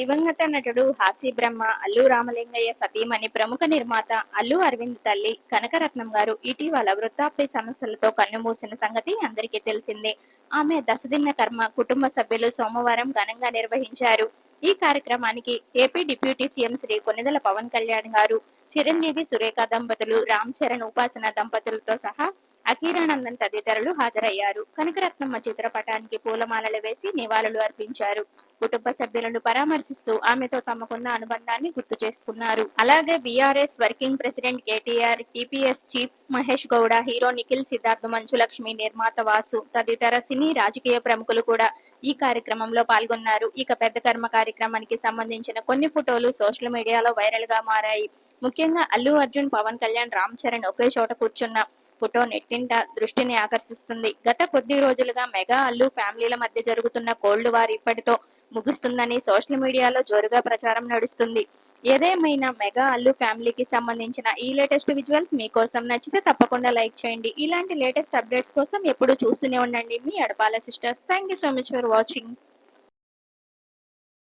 దివంగత నటుడు హాస్య బ్రహ్మ అల్లు రామలింగయ్య సతీమణి ప్రముఖ నిర్మాత అల్లు అరవింద్ తల్లి కనకరత్నం గారు ఇటీవల వృద్ధాప్య సమస్యలతో కన్నుమూసిన సంగతి అందరికీ తెలిసిందే. ఆమె దశదిన కర్మ కుటుంబ సభ్యులు సోమవారం ఘనంగా నిర్వహించారు. ఈ కార్యక్రమానికి AP deputy CM Shri Konidela Pawan Kalyan గారు, చిరంజీవి సురేఖ దంపతులు, రామ్ చరణ్ ఉపాసన దంపతులతో సహా అఖీరానందన్ తదితరులు హాజరయ్యారు. కనకరత్నమ్మ చిత్రపటానికి పూలమాలలు వేసి నివాళులు అర్పించారు. కుటుంబ సభ్యులను పరామర్శిస్తూ ఆమెతో తమకున్న అనుబంధాన్ని గుర్తు చేసుకున్నారు. అలాగే BRS working president KTR, TPS chief Mahesh Gowda, hero Nikhil, Siddharth, Manchu Lakshmi, నిర్మాత వాసు తదితర సినీ రాజకీయ ప్రముఖులు కూడా ఈ కార్యక్రమంలో పాల్గొన్నారు. ఇక పెద్ద కర్మ కార్యక్రమానికి సంబంధించిన కొన్ని ఫోటోలు సోషల్ మీడియాలో వైరల్ గా మారాయి. ముఖ్యంగా అల్లు అర్జున్, పవన్ కళ్యాణ్, రామ్ చరణ్ ఒకే చోట కూర్చున్న ఫోటో నెట్టింట దృష్టిని ఆకర్షిస్తుంది. గత కొద్ది రోజులుగా మెగా అల్లు ఫ్యామిలీల మధ్య జరుగుతున్న కోల్డ్ వార్ ఇప్పటితో ముగుస్తుందని సోషల్ మీడియాలో జోరుగా ప్రచారం నడుస్తుంది. ఏదేమైనా మెగా అల్లు ఫ్యామిలీకి సంబంధించిన ఈ లేటెస్ట్ విజువల్స్ మీకోసం నచ్చితే తప్పకుండా లైక్ చేయండి. ఇలాంటి లేటెస్ట్ అప్డేట్స్ కోసం ఎప్పుడూ చూస్తూనే ఉండండి మీ Adapala sisters. Thank you so much for watching.